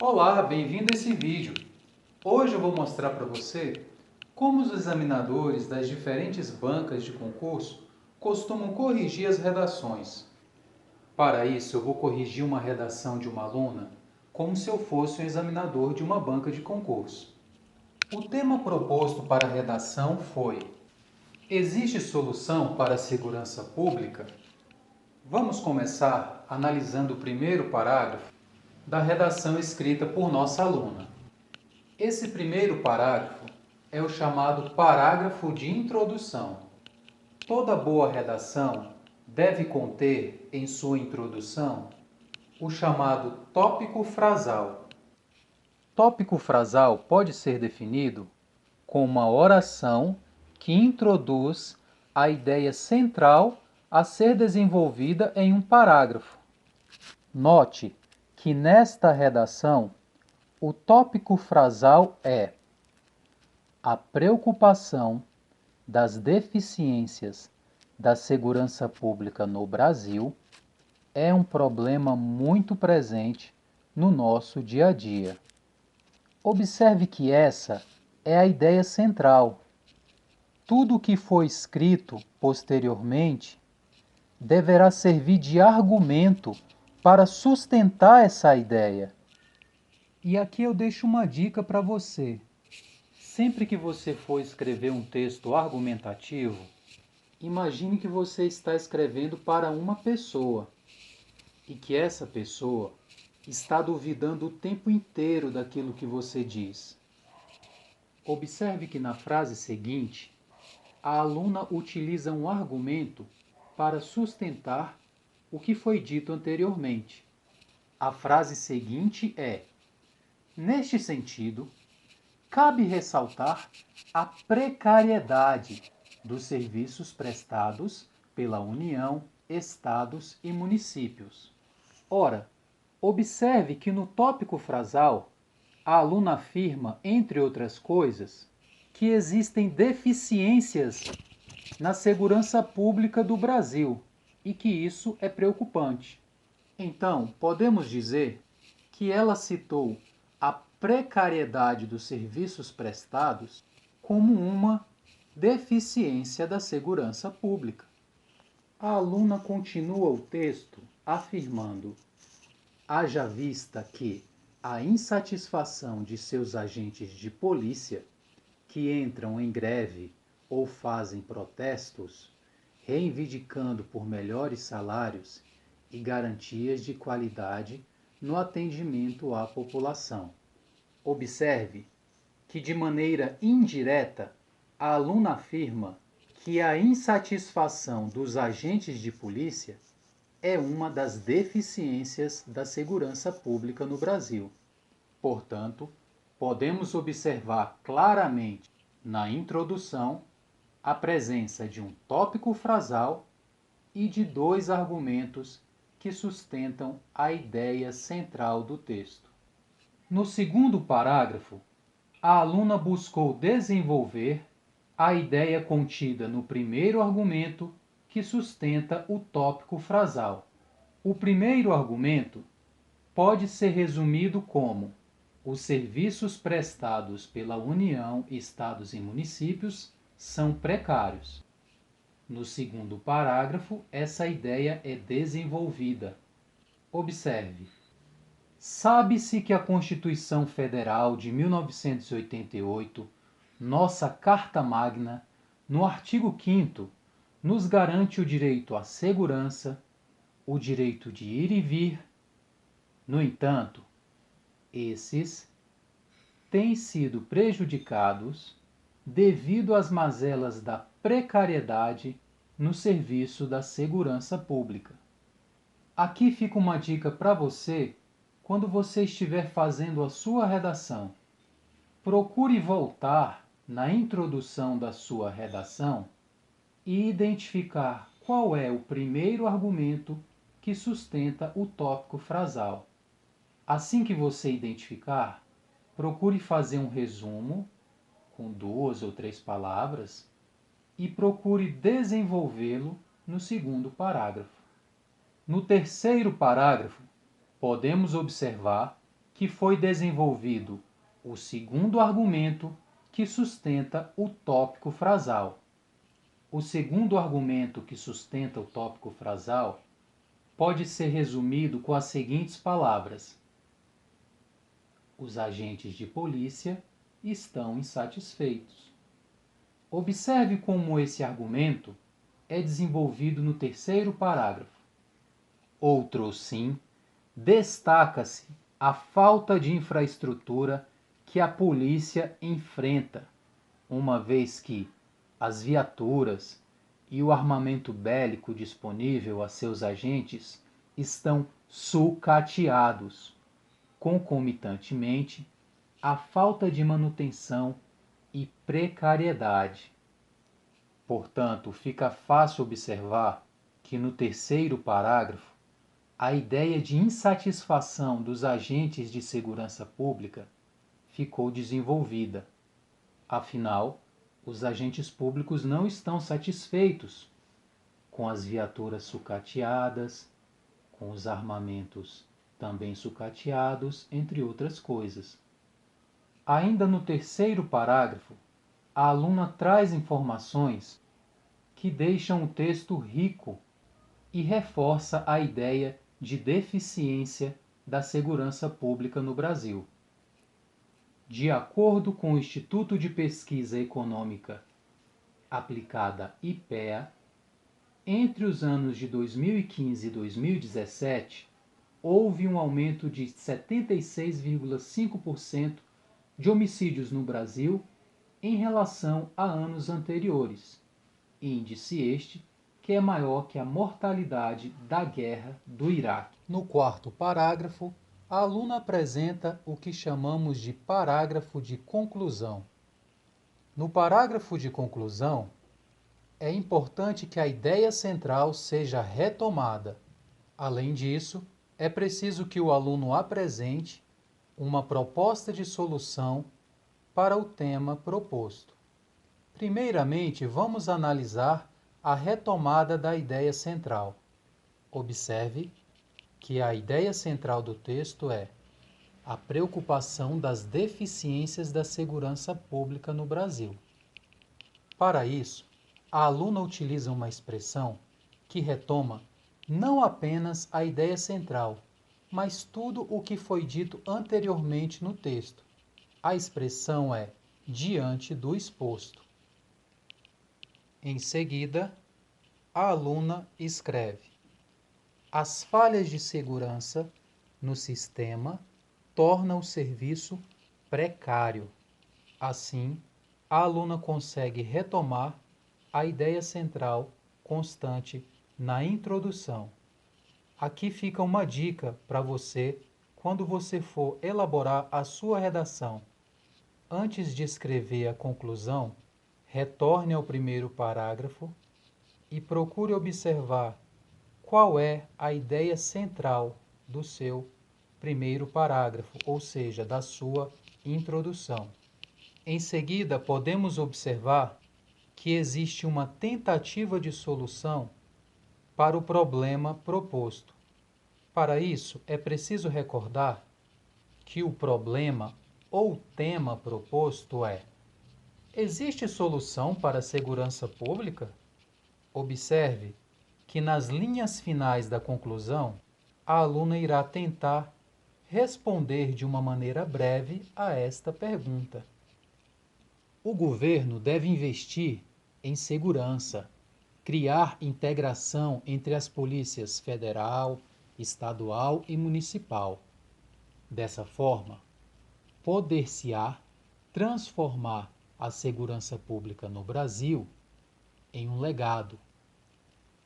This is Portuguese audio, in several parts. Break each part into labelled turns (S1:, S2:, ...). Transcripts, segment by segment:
S1: Olá, bem-vindo a esse vídeo. Hoje eu vou mostrar para você como os examinadores das diferentes bancas de concurso costumam corrigir as redações. Para isso, eu vou corrigir uma redação de uma aluna como se eu fosse um examinador de uma banca de concurso. O tema proposto para a redação foi: existe solução para a segurança pública? Vamos começar analisando o primeiro parágrafo da redação escrita por nossa aluna. Esse primeiro parágrafo é o chamado parágrafo de introdução. Toda boa redação deve conter em sua introdução o chamado tópico frasal. Tópico frasal pode ser definido como uma oração que introduz a ideia central a ser desenvolvida em um parágrafo. Note que nesta redação o tópico frasal é: a preocupação das deficiências da segurança pública no Brasil é um problema muito presente no nosso dia a dia. Observe que essa é a ideia central. Tudo o que foi escrito posteriormente deverá servir de argumento para sustentar essa ideia. E aqui eu deixo uma dica para você. Sempre que você for escrever um texto argumentativo, imagine que você está escrevendo para uma pessoa e que essa pessoa está duvidando o tempo inteiro daquilo que você diz. Observe que na frase seguinte, a aluna utiliza um argumento para sustentar o que foi dito anteriormente. A frase seguinte é: neste sentido, cabe ressaltar a precariedade dos serviços prestados pela União, Estados e municípios. Ora, observe que no tópico frasal, a aluna afirma, entre outras coisas, que existem deficiências na segurança pública do Brasil e que isso é preocupante. Então, podemos dizer que ela citou a precariedade dos serviços prestados como uma deficiência da segurança pública. A aluna continua o texto afirmando: haja vista que a insatisfação de seus agentes de polícia, que entram em greve ou fazem protestos, reivindicando por melhores salários e garantias de qualidade no atendimento à população. Observe que, de maneira indireta, a aluna afirma que a insatisfação dos agentes de polícia é uma das deficiências da segurança pública no Brasil. Portanto, podemos observar claramente na introdução a presença de um tópico frasal e de dois argumentos que sustentam a ideia central do texto. No segundo parágrafo, a aluna buscou desenvolver a ideia contida no primeiro argumento que sustenta o tópico frasal. O primeiro argumento pode ser resumido como: os serviços prestados pela União, Estados e municípios são precários. No segundo parágrafo, essa ideia é desenvolvida. Observe: sabe-se que a Constituição Federal de 1988, nossa Carta Magna, no artigo 5º, nos garante o direito à segurança, o direito de ir e vir. No entanto, esses têm sido prejudicados devido às mazelas da precariedade no serviço da segurança pública. Aqui fica uma dica para você quando você estiver fazendo a sua redação. Procure voltar na introdução da sua redação e identificar qual é o primeiro argumento que sustenta o tópico frasal. Assim que você identificar, procure fazer um resumo com 2 ou 3 palavras e procure desenvolvê-lo no segundo parágrafo. No terceiro parágrafo, podemos observar que foi desenvolvido o segundo argumento que sustenta o tópico frasal. O segundo argumento que sustenta o tópico frasal pode ser resumido com as seguintes palavras: os agentes de polícia estão insatisfeitos. Observe como esse argumento é desenvolvido no terceiro parágrafo. Outrosim, destaca-se a falta de infraestrutura que a polícia enfrenta, uma vez que as viaturas e o armamento bélico disponível a seus agentes estão sucateados. Concomitantemente, a falta de manutenção e precariedade. Portanto, fica fácil observar que no terceiro parágrafo, a ideia de insatisfação dos agentes de segurança pública ficou desenvolvida. Afinal, os agentes públicos não estão satisfeitos com as viaturas sucateadas, com os armamentos também sucateados, entre outras coisas. Ainda no terceiro parágrafo, a aluna traz informações que deixam o texto rico e reforça a ideia de deficiência da segurança pública no Brasil. De acordo com o Instituto de Pesquisa Econômica Aplicada IPEA, entre os anos de 2015 e 2017, houve um aumento de 76,5% de homicídios no Brasil em relação a anos anteriores, índice este que é maior que a mortalidade da guerra do Iraque. No quarto parágrafo, a aluna apresenta o que chamamos de parágrafo de conclusão. No parágrafo de conclusão, é importante que a ideia central seja retomada. Além disso, é preciso que o aluno apresente uma proposta de solução para o tema proposto. Primeiramente, vamos analisar a retomada da ideia central. Observe que a ideia central do texto é a preocupação das deficiências da segurança pública no Brasil. Para isso, a aluna utiliza uma expressão que retoma não apenas a ideia central, mas tudo o que foi dito anteriormente no texto. A expressão é diante do exposto. Em seguida, a aluna escreve: as falhas de segurança no sistema tornam o serviço precário. Assim, a aluna consegue retomar a ideia central constante na introdução. Aqui fica uma dica para você quando você for elaborar a sua redação. Antes de escrever a conclusão, retorne ao primeiro parágrafo e procure observar qual é a ideia central do seu primeiro parágrafo, ou seja, da sua introdução. Em seguida, podemos observar que existe uma tentativa de solução para o problema proposto. Para isso, é preciso recordar que o problema ou tema proposto é: existe solução para a segurança pública? Observe que nas linhas finais da conclusão, a aluna irá tentar responder de uma maneira breve a esta pergunta. O governo deve investir em segurança, criar integração entre as polícias federal, estadual e municipal. Dessa forma, poder-se-á transformar a segurança pública no Brasil em um legado,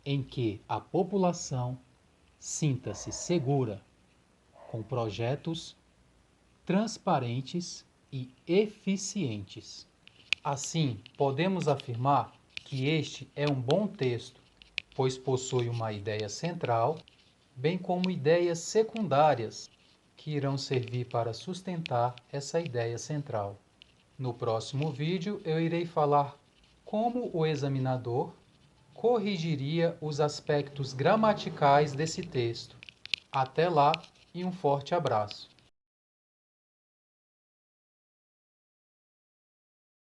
S1: em que a população sinta-se segura, com projetos transparentes e eficientes. Assim, podemos afirmar que este é um bom texto, pois possui uma ideia central, bem como ideias secundárias, que irão servir para sustentar essa ideia central. No próximo vídeo, eu irei falar como o examinador corrigiria os aspectos gramaticais desse texto. Até lá e um forte abraço!